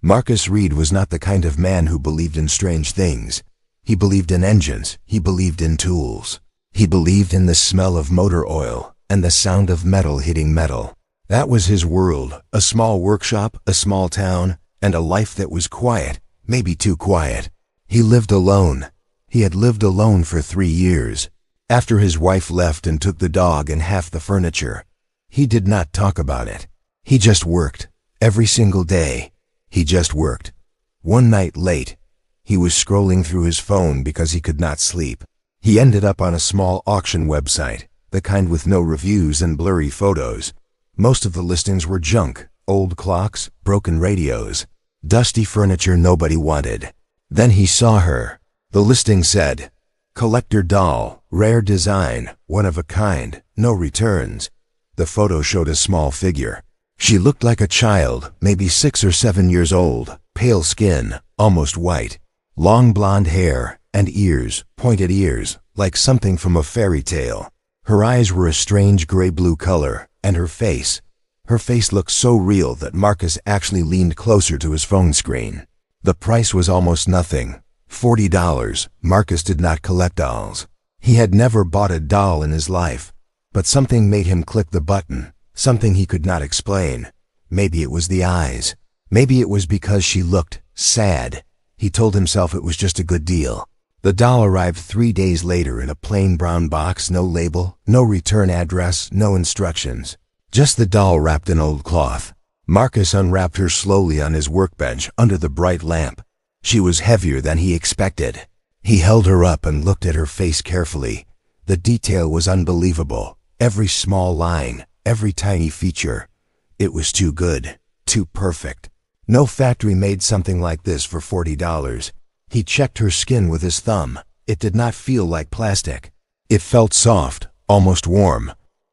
Marcus Reed was not the kind of man who believed in strange things. He believed in engines. He believed in tools. He believed in the smell of motor oil and the sound of metal hitting metal. That was his world, a small workshop, a small town, and a life that was quiet, maybe too quiet. He lived alone. He had lived alone for 3 years. After his wife left and took the dog and half the furniture, he did not talk about it. He just worked. Every single day, he just worked. One night late, he was scrolling through his phone because he could not sleep. He ended up on a small auction website, the kind with no reviews and blurry photos. Most of the listings were junk, old clocks, broken radios, dusty furniture nobody wanted. Then he saw her. The listing said, "Collector doll, rare design, one of a kind, no returns." The photo showed a small figure. She looked like a child, maybe 6 or 7 years old, pale skin, almost white, long blonde hair, and ears, pointed ears, like something from a fairy tale. Her eyes were a strange gray-blue color, and her face looked so real that Marcus actually leaned closer to his phone screen. The price was almost nothing, $40. Marcus did not collect dolls. He had never bought a doll in his life, but something made him click the button, something he could not explain. Maybe it was the eyes. Maybe it was because she looked sad. He told himself it was just a good deal. The doll arrived 3 days later in a plain brown box, no label, no return address, no instructions. Just the doll wrapped in old cloth. Marcus unwrapped her slowly on his workbench under the bright lamp. She was heavier than he expected. He held her up and looked at her face carefully. The detail was unbelievable. Every small line, every tiny feature. It was too good, too perfect. No factory made something like this for $40. He checked her skin with his thumb. It did not feel like plastic. It felt soft, almost warm.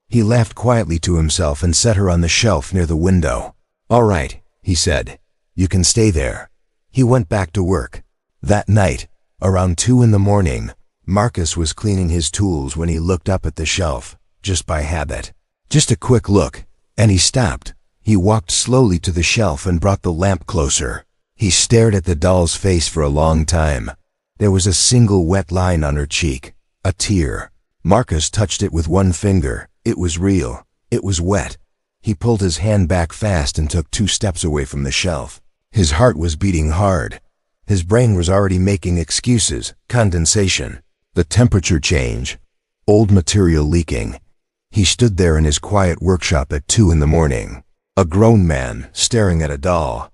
He laughed quietly to himself and set her on the shelf near the window. "All right," he said. "You can stay there." He went back to work. That night, around 2 in the morning, Marcus was cleaning his tools when he looked up at the shelf, just by habit. Just a quick look, and he stopped. He walked slowly to the shelf and brought the lamp closer. He stared at the doll's face for a long time. There was a single wet line on her cheek, a tear. Marcus touched it with one finger. It was real. It was wet. He pulled his hand back fast and took 2 steps away from the shelf. His heart was beating hard. His brain was already making excuses, condensation, the temperature change, old material leaking. He stood there in his quiet workshop at 2 in the morning, a grown man staring at a doll.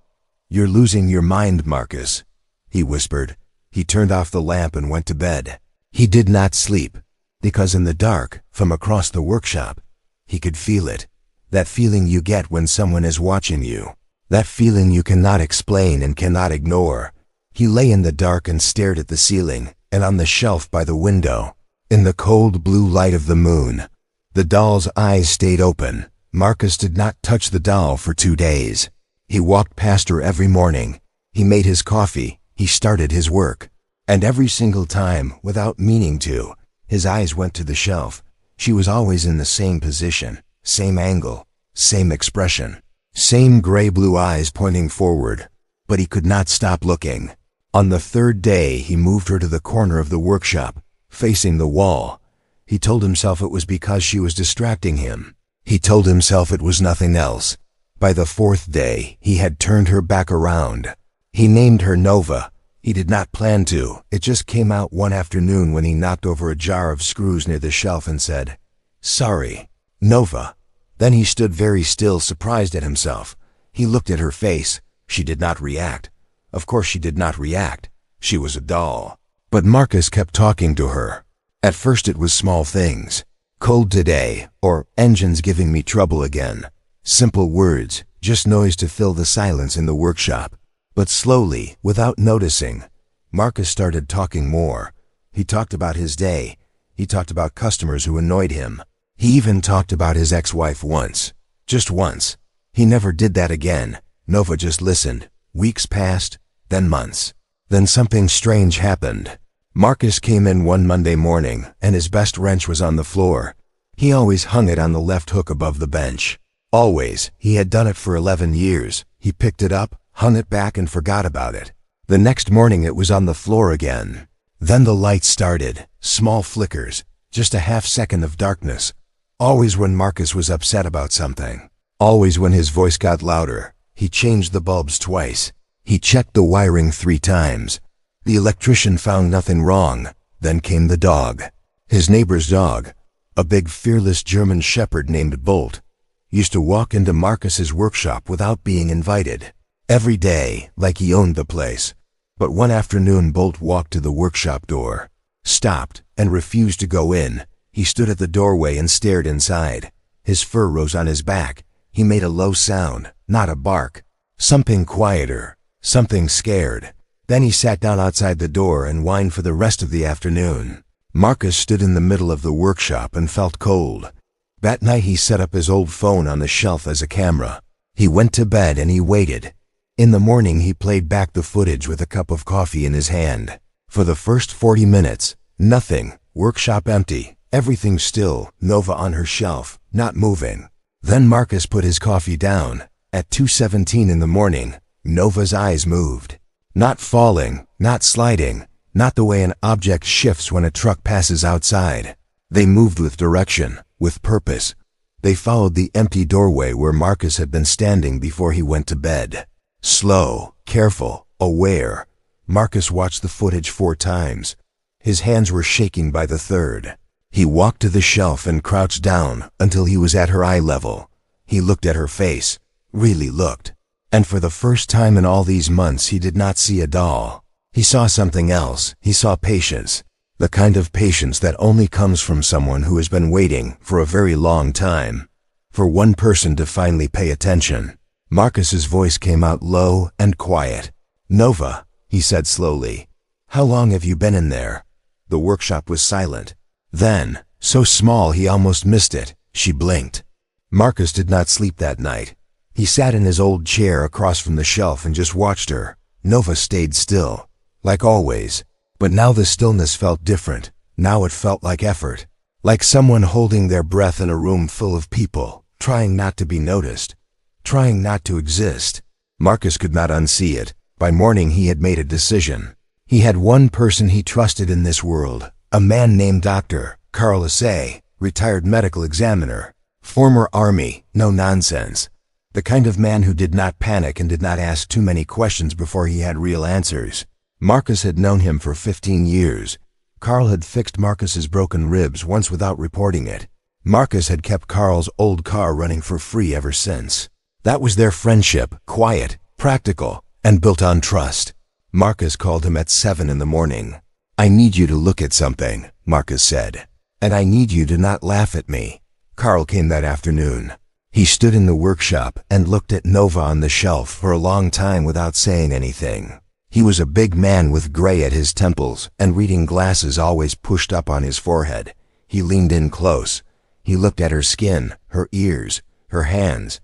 "You're losing your mind, Marcus," he whispered. He turned off the lamp and went to bed. He did not sleep, because in the dark, from across the workshop, he could feel it. That feeling you get when someone is watching you. That feeling you cannot explain and cannot ignore. He lay in the dark and stared at the ceiling, and on the shelf by the window, in the cold blue light of the moon. The doll's eyes stayed open. Marcus did not touch the doll for 2 days. He walked past her every morning. He made his coffee. He started his work. And every single time, without meaning to, his eyes went to the shelf. She was always in the same position, same angle, same expression, same gray-blue eyes pointing forward. But he could not stop looking. On the 3rd day, he moved her to the corner of the workshop, facing the wall. He told himself it was because she was distracting him. He told himself it was nothing else. By the 4th day, he had turned her back around. He named her Nova. He did not plan to. It just came out one afternoon when he knocked over a jar of screws near the shelf and said, "Sorry, Nova." Then he stood very still, surprised at himself. He looked at her face. She did not react. Of course she did not react. She was a doll. But Marcus kept talking to her. At first it was small things. "Cold today," or "Engines giving me trouble again." Simple words, just noise to fill the silence in the workshop. But slowly, without noticing, Marcus started talking more. He talked about his day. He talked about customers who annoyed him. He even talked about his ex-wife once. Just once. He never did that again. Nova just listened. Weeks passed, then months. Then something strange happened. Marcus came in one Monday morning, and his best wrench was on the floor. He always hung it on the left hook above the bench. Always. He had done it for 11 years. He picked it up, hung it back and forgot about it. The next morning it was on the floor again. Then the light started, small flickers, just a half-second of darkness. Always when Marcus was upset about something. Always when his voice got louder. He changed the bulbs twice. He checked the wiring 3 times. The electrician found nothing wrong. Then came the dog. His neighbor's dog, a big fearless German shepherd named Bolt, used to walk into Marcus's workshop without being invited. Every day, like he owned the place. But one afternoon Bolt walked to the workshop door, stopped, and refused to go in. He stood at the doorway and stared inside. His fur rose on his back. He made a low sound, not a bark. Something quieter, something scared. Then he sat down outside the door and whined for the rest of the afternoon. Marcus stood in the middle of the workshop and felt cold. That night he set up his old phone on the shelf as a camera. He went to bed and he waited. In the morning he played back the footage with a cup of coffee in his hand. For the first 40 minutes, nothing, workshop empty, everything still, Nova on her shelf, not moving. Then Marcus put his coffee down. At 2:17 in the morning, Nova's eyes moved. Not falling, not sliding, not the way an object shifts when a truck passes outside. They moved with direction, with purpose. They followed the empty doorway where Marcus had been standing before he went to bed. Slow, careful, aware. Marcus watched the footage 4 times. His hands were shaking by the 3rd. He walked to the shelf and crouched down until he was at her eye level. He looked at her face, really looked. And for the first time in all these months he did not see a doll. He saw something else. He saw patience. The kind of patience that only comes from someone who has been waiting for a very long time. For one person to finally pay attention. Marcus's voice came out low and quiet. "Nova," he said slowly. "How long have you been in there?" The workshop was silent. Then, so small he almost missed it, she blinked. Marcus did not sleep that night. He sat in his old chair across from the shelf and just watched her. Nova stayed still, like always. But now the stillness felt different. Now it felt like effort. Like someone holding their breath in a room full of people, trying not to be noticed. Trying not to exist. Marcus could not unsee it. By morning he had made a decision. He had one person he trusted in this world. A man named Dr. Carl Assay, retired medical examiner. Former Army, no nonsense. The kind of man who did not panic and did not ask too many questions before he had real answers. Marcus had known him for 15 years. Carl had fixed Marcus's broken ribs once without reporting it. Marcus had kept Carl's old car running for free ever since. That was their friendship, quiet, practical, and built on trust. Marcus called him at 7 in the morning. "I need you to look at something," Marcus said. "And I need you to not laugh at me." Carl came that afternoon. He stood in the workshop and looked at Nova on the shelf for a long time without saying anything. He was a big man with gray at his temples and reading glasses always pushed up on his forehead. He leaned in close. He looked at her skin, her ears, her hands.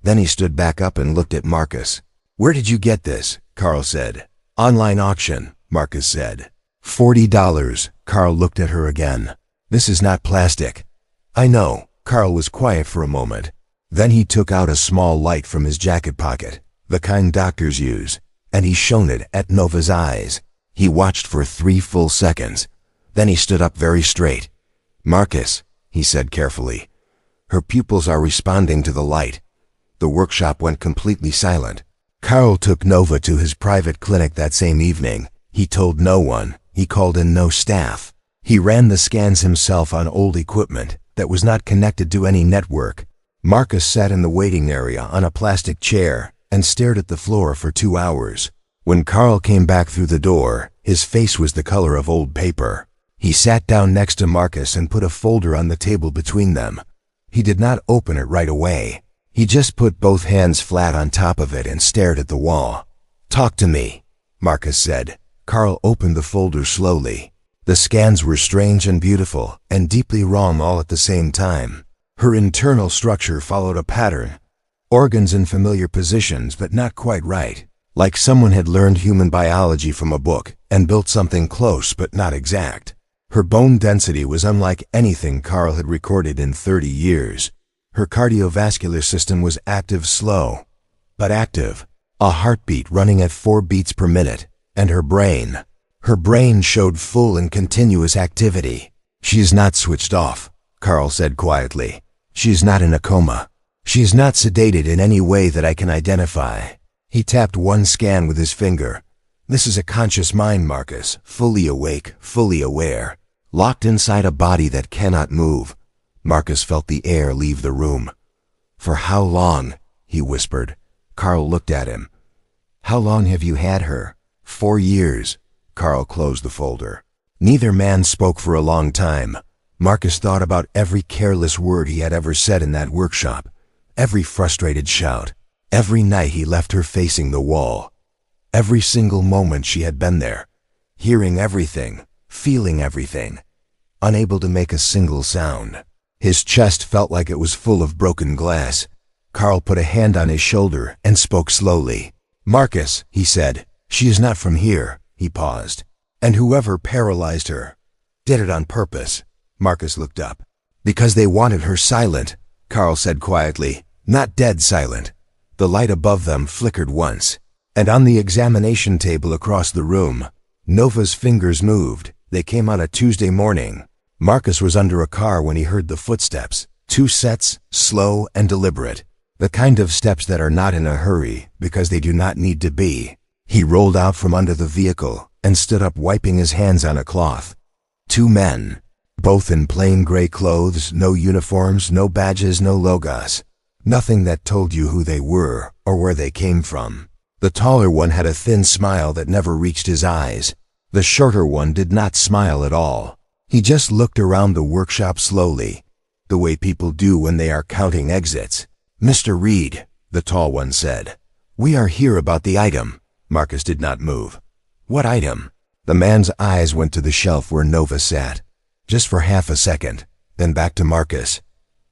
Then he stood back up and looked at Marcus. "Where did you get this?" Carl said. "Online auction," Marcus said. $40. Carl looked at her again. "This is not plastic." "I know." Carl was quiet for a moment. Then he took out a small light from his jacket pocket, the kind doctors use, and he shone it at Nova's eyes. He watched for 3 full seconds. Then he stood up very straight. "Marcus," he said carefully, "her pupils are responding to the light." The workshop went completely silent. Carl took Nova to his private clinic that same evening. He told no one. He called in no staff. He ran the scans himself on old equipment that was not connected to any network. Marcus sat in the waiting area on a plastic chair and stared at the floor for 2 hours. When Carl came back through the door, his face was the color of old paper. He sat down next to Marcus and put a folder on the table between them. He did not open it right away. He just put both hands flat on top of it and stared at the wall. "Talk to me," Marcus said. Carl opened the folder slowly. The scans were strange and beautiful and deeply wrong all at the same time. Her internal structure followed a pattern. Organs in familiar positions but not quite right. Like someone had learned human biology from a book and built something close but not exact. Her bone density was unlike anything Carl had recorded in 30 years. Her cardiovascular system was active slow, but active. a heartbeat running at 4 beats per minute, and her brain showed full and continuous activity. "She is not switched off," Carl said quietly. "She is not in a coma. She is not sedated in any way that I can identify." He tapped one scan with his finger. "This is a conscious mind, Marcus, fully awake, fully aware, locked inside a body that cannot move." Marcus felt the air leave the room. "For how long?" he whispered. Carl looked at him. "How long have you had her?" 4 years. Carl closed the folder. Neither man spoke for a long time. Marcus thought about every careless word he had ever said in that workshop, every frustrated shout, every night he left her facing the wall, every single moment she had been there, hearing everything, feeling everything, unable to make a single sound. His chest felt like it was full of broken glass. Carl put a hand on his shoulder and spoke slowly. "Marcus," he said, "she is not from here." He paused. "And whoever paralyzed her did it on purpose." Marcus looked up. "Because they wanted her silent," Carl said quietly. "Not dead silent." The light above them flickered once, and on the examination table across the room, Nova's fingers moved. They came on a Tuesday morning. Marcus was under a car when he heard the footsteps, 2 sets, slow and deliberate. The kind of steps that are not in a hurry because they do not need to be. He rolled out from under the vehicle and stood up, wiping his hands on a cloth. 2 men, both in plain gray clothes, no uniforms, no badges, no logos. Nothing that told you who they were or where they came from. The taller one had a thin smile that never reached his eyes. The shorter one did not smile at all. He just looked around the workshop slowly, the way people do when they are counting exits. "Mr. Reed," the tall one said, "we are here about the item." Marcus did not move. "What item?" The man's eyes went to the shelf where Nova sat, just for half a second, then back to Marcus.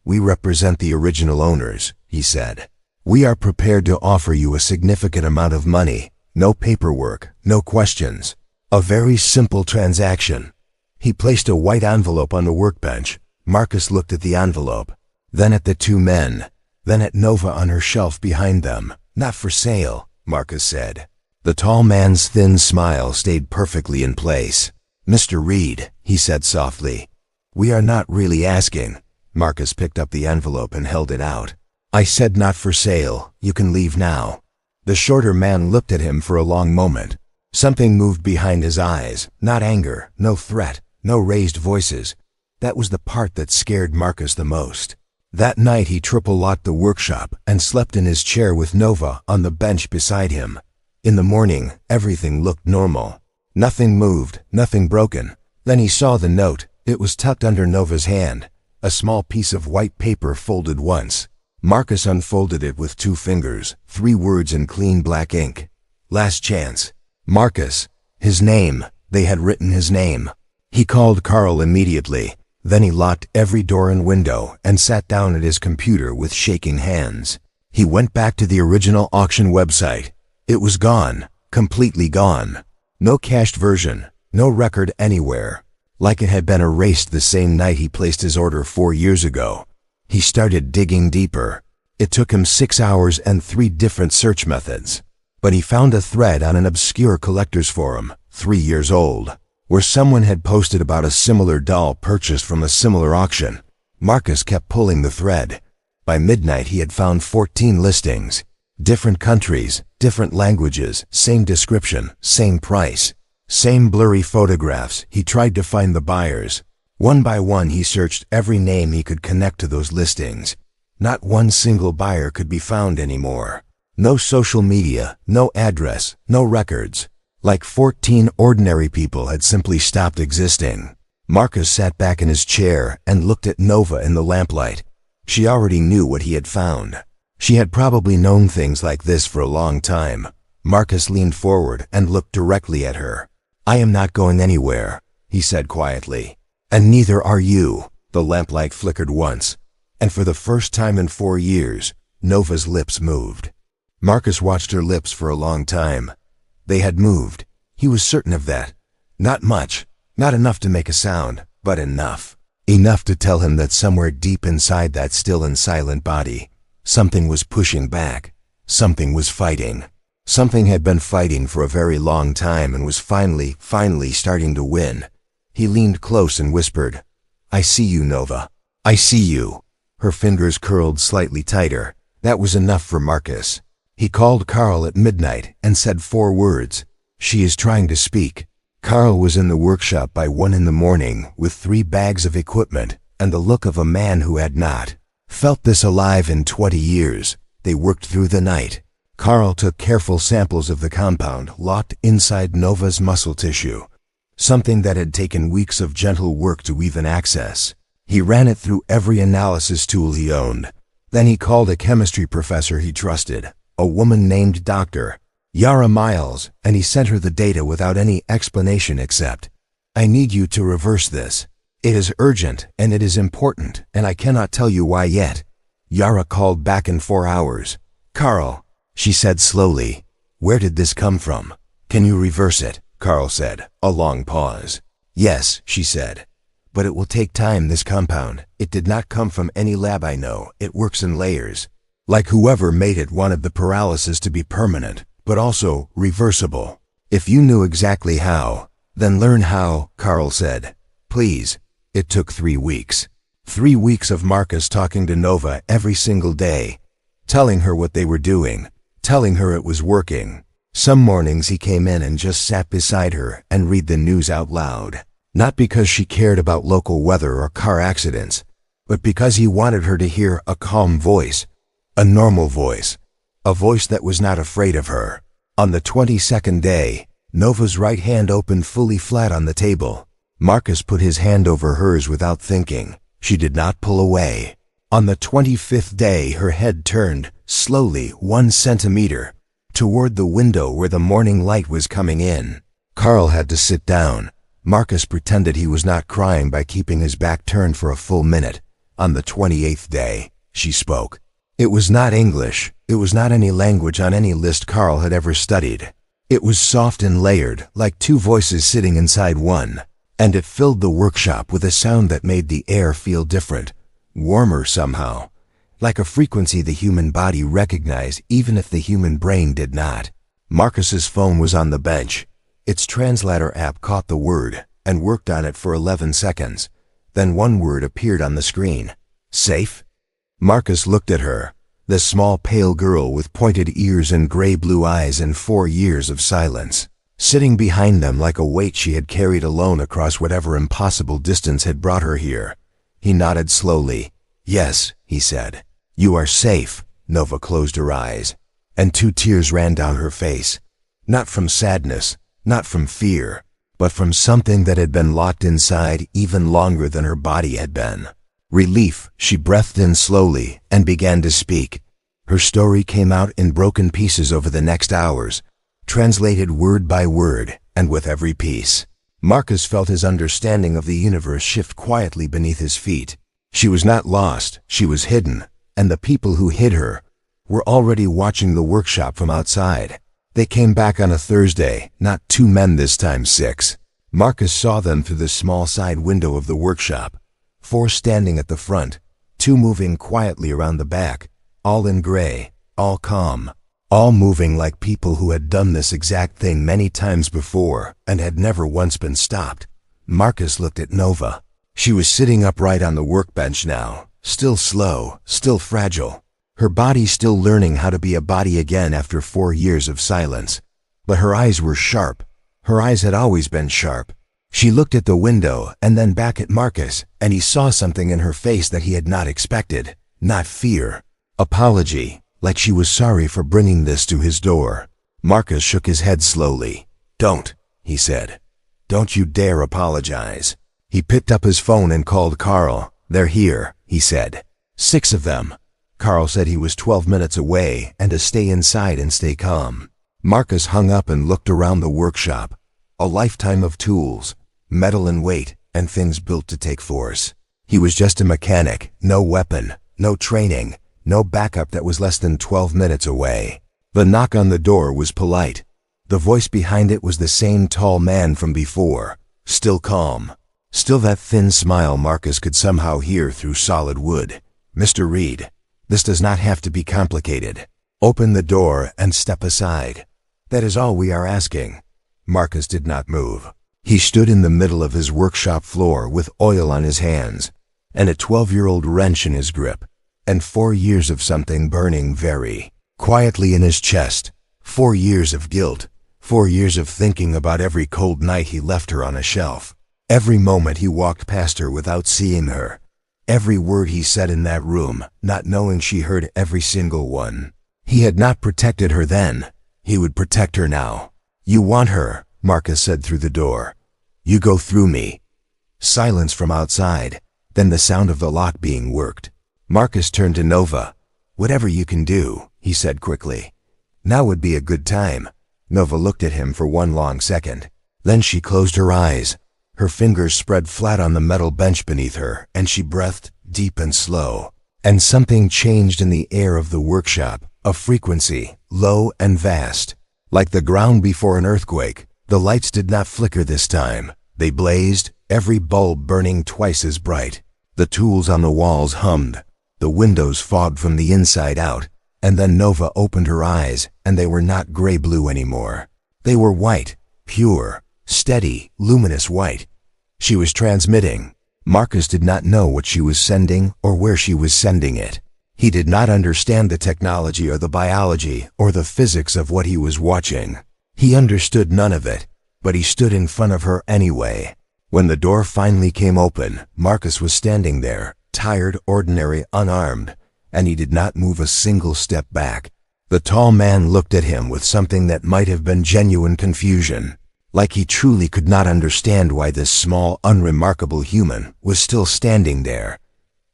"We represent the original owners," he said. "We are prepared to offer you a significant amount of money. No paperwork, no questions. A very simple transaction." He placed a white envelope on the workbench. Marcus looked at the envelope, then at the 2 men, then at Nova on her shelf behind them. "Not for sale," Marcus said. The tall man's thin smile stayed perfectly in place. "Mr. Reed," he said softly, "we are not really asking." Marcus picked up the envelope and held it out. "I said not for sale. You can leave now." The shorter man looked at him for a long moment. Something moved behind his eyes. Not anger, no threat, no raised voices. That was the part that scared Marcus the most. That night he triple-locked the workshop and slept in his chair with Nova on the bench beside him. In the morning, everything looked normal. Nothing moved, nothing broken. Then he saw the note. It was tucked under Nova's hand, a small piece of white paper folded once. Marcus unfolded it with 2 fingers, 3 words in clean black ink. "Last chance." Marcus. His name. They had written his name. He called Carl immediately. Then he locked every door and window and sat down at his computer with shaking hands. He went back to the original auction website. It was gone, completely gone. No cached version, no record anywhere. Like it had been erased the same night he placed his order 4 years ago. He started digging deeper. It took him 6 hours and 3 different search methods. But he found a thread on an obscure collector's forum, 3 years old, where someone had posted about a similar doll purchased from a similar auction. Marcus kept pulling the thread. By midnight he had found 14 listings. Different countries, different languages, same description, same price, same blurry photographs. He tried to find the buyers. One by one he searched every name he could connect to those listings. Not one single buyer could be found anymore. No social media, no address, no records. Like 14 ordinary people had simply stopped existing. Marcus sat back in his chair and looked at Nova in the lamplight. She already knew what he had found. She had probably known things like this for a long time. Marcus leaned forward and looked directly at her. "I am not going anywhere," he said quietly. "And neither are you." The lamplight flickered once, and for the first time in 4 years, Nova's lips moved. Marcus watched her lips for a long time. They had moved. He was certain of that. Not much, not enough to make a sound, but enough. Enough to tell him that somewhere deep inside that still and silent body, something was pushing back. Something was fighting. Something had been fighting for a very long time and was finally starting to win. He leaned close and whispered, "I see you, Nova. I see you." Her fingers curled slightly tighter. That was enough for Marcus. He called Carl at midnight and said 4 words. "She is trying to speak." Carl was in the workshop by 1 in the morning with 3 bags of equipment and the look of a man who had not felt this alive in 20 years. They worked through the night. Carl took careful samples of the compound locked inside Nova's muscle tissue, something that had taken weeks of gentle work to even access. He ran it through every analysis tool he owned. Then he called a chemistry professor he trusted, a woman named Dr. Yara Miles, and he sent her the data without any explanation except, "I need you to reverse this. It is urgent and it is important, and I cannot tell you why yet." Yara called back in 4 hours. "Carl," she said slowly, "where did this come from? Can you reverse it?" Carl said, a long pause. "Yes," she said, "but it will take time. This compound, it did not come from any lab I know. It works in layers. Like whoever made it wanted the paralysis to be permanent, but also reversible. If you knew exactly how, then learn how," Carl said. "Please." It took 3 weeks. 3 weeks of Marcus talking to Nova every single day, telling her what they were doing, telling her it was working. Some mornings he came in and just sat beside her and read the news out loud, not because she cared about local weather or car accidents, but because he wanted her to hear a calm voice, a normal voice, a voice that was not afraid of her. On the 22nd day, Nova's right hand opened fully flat on the table. Marcus put his hand over hers without thinking. She did not pull away. On the 25th day, her head turned, slowly 1 centimeter, toward the window where the morning light was coming in. Carl had to sit down. Marcus pretended he was not crying by keeping his back turned for a full minute. On the 28th day, she spoke. It was not English. It was not any language on any list Carl had ever studied. It was soft and layered, like 2 voices sitting inside one. And it filled the workshop with a sound that made the air feel different, warmer somehow, like a frequency the human body recognized even if the human brain did not. Marcus's phone was on the bench. Its translator app caught the word and worked on it for 11 seconds. Then 1 word appeared on the screen. "Safe?" Marcus looked at her, the small pale girl with pointed ears and gray-blue eyes and 4 years of silence, sitting behind them like a weight she had carried alone across whatever impossible distance had brought her here. He nodded slowly. "Yes," he said. "You are safe." Nova closed her eyes, and 2 tears ran down her face. Not from sadness, not from fear, but from something that had been locked inside even longer than her body had been. Relief. She breathed in slowly and began to speak. Her story came out in broken pieces over the next hours, translated word by word, and with every piece, Marcus felt his understanding of the universe shift quietly beneath his feet. She was not lost, she was hidden, and the people who hid her were already watching the workshop from outside. They came back on a Thursday, not 2 men this time, 6. Marcus saw them through the small side window of the workshop, 4 standing at the front, 2 moving quietly around the back, all in gray, all calm, all moving like people who had done this exact thing many times before and had never once been stopped. Marcus looked at Nova. She was sitting upright on the workbench now, still slow, still fragile, her body still learning how to be a body again after 4 years of silence. But her eyes were sharp. Her eyes had always been sharp. She looked at the window and then back at Marcus, and he saw something in her face that he had not expected. Not fear. Apology. Like she was sorry for bringing this to his door. Marcus shook his head slowly. "Don't," he said. "Don't you dare apologize." He picked up his phone and called Carl. "They're here," he said. 6 of them. Carl said he was 12 minutes away and to stay inside and stay calm. Marcus hung up and looked around the workshop. A lifetime of tools, metal and weight, and things built to take force. He was just a mechanic, no weapon, no training, no backup that was less than 12 minutes away. The knock on the door was polite. The voice behind it was the same tall man from before, still calm. Still that thin smile Marcus could somehow hear through solid wood. "Mr. Reed, this does not have to be complicated. Open the door and step aside." That is all we are asking." Marcus did not move. He stood in the middle of his workshop floor with oil on his hands, and a 12-year-old wrench in his grip, and 4 years of something burning very quietly in his chest. 4 years of guilt. 4 years of thinking about every cold night he left her on a shelf. Every moment he walked past her without seeing her. Every word he said in that room, not knowing she heard every single one. He had not protected her then. He would protect her now. "You want her," Marcus said through the door. "You go through me." Silence from outside, then the sound of the lock being worked. Marcus turned to Nova. "Whatever you can do," he said quickly. "Now would be a good time." Nova looked at him for one long second. Then she closed her eyes. Her fingers spread flat on the metal bench beneath her, and she breathed deep and slow. And something changed in the air of the workshop, a frequency, low and vast. Like the ground before an earthquake, the lights did not flicker this time. They blazed, every bulb burning twice as bright. The tools on the walls hummed. The windows fogged from the inside out. And then Nova opened her eyes, and they were not gray-blue anymore. They were white, pure, steady, luminous white. She was transmitting. Marcus did not know what she was sending or where she was sending it. He did not understand the technology or the biology or the physics of what he was watching. He understood none of it, but he stood in front of her anyway. When the door finally came open, Marcus was standing there, tired, ordinary, unarmed, and he did not move a single step back. The tall man looked at him with something that might have been genuine confusion, like he truly could not understand why this small, unremarkable human was still standing there.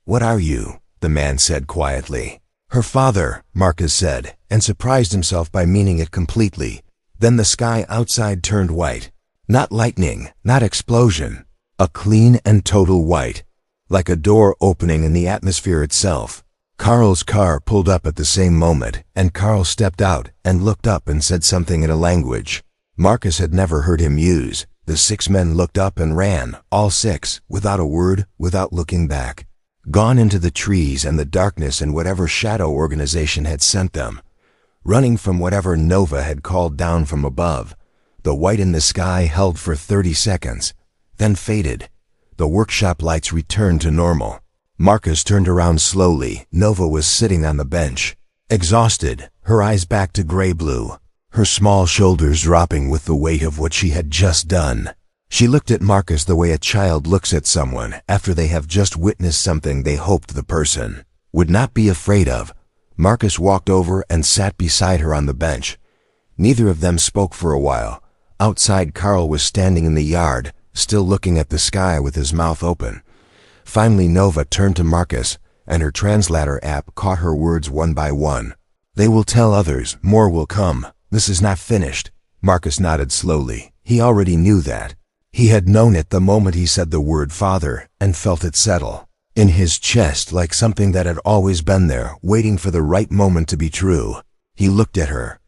"What are you?" the man said quietly. "Her father," Marcus said, and surprised himself by meaning it completely. Then the sky outside turned white. Not lightning, not explosion, a clean and total white, like a door opening in the atmosphere itself. Carl's car pulled up at the same moment, and Carl stepped out and looked up and said something in a language Marcus had never heard him use. The 6 men looked up and ran, all 6, without a word, without looking back. Gone into the trees and the darkness and whatever shadow organization had sent them. Running from whatever Nova had called down from above. The white in the sky held for 30 seconds, then faded. The workshop lights returned to normal. Marcus turned around slowly. Nova was sitting on the bench, exhausted, her eyes back to gray-blue, her small shoulders dropping with the weight of what she had just done. She looked at Marcus the way a child looks at someone after they have just witnessed something they hoped the person would not be afraid of. Marcus walked over and sat beside her on the bench. Neither of them spoke for a while. Outside, Carl was standing in the yard, still looking at the sky with his mouth open. Finally, Nova turned to Marcus, and her translator app caught her words one by one. "They will tell others, more will come. This is not finished." Marcus nodded slowly. He already knew that. He had known it the moment he said the word father and felt it settle in his chest like something that had always been there, waiting for the right moment to be true. He looked at her.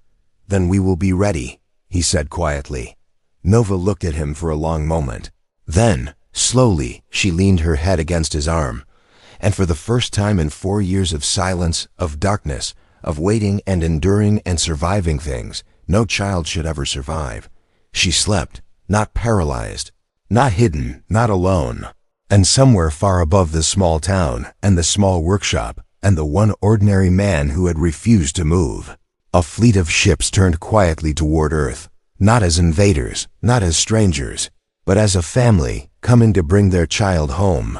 "Then we will be ready," he said quietly. Nova looked at him for a long moment. Then, slowly, she leaned her head against his arm, and for the first time in 4 years of silence, of darkness, of waiting and enduring and surviving things no child should ever survive, she slept, not paralyzed, not hidden, not alone. And somewhere far above the small town and the small workshop and the one ordinary man who had refused to move, a fleet of ships turned quietly toward Earth, not as invaders, not as strangers, but as a family coming to bring their child home.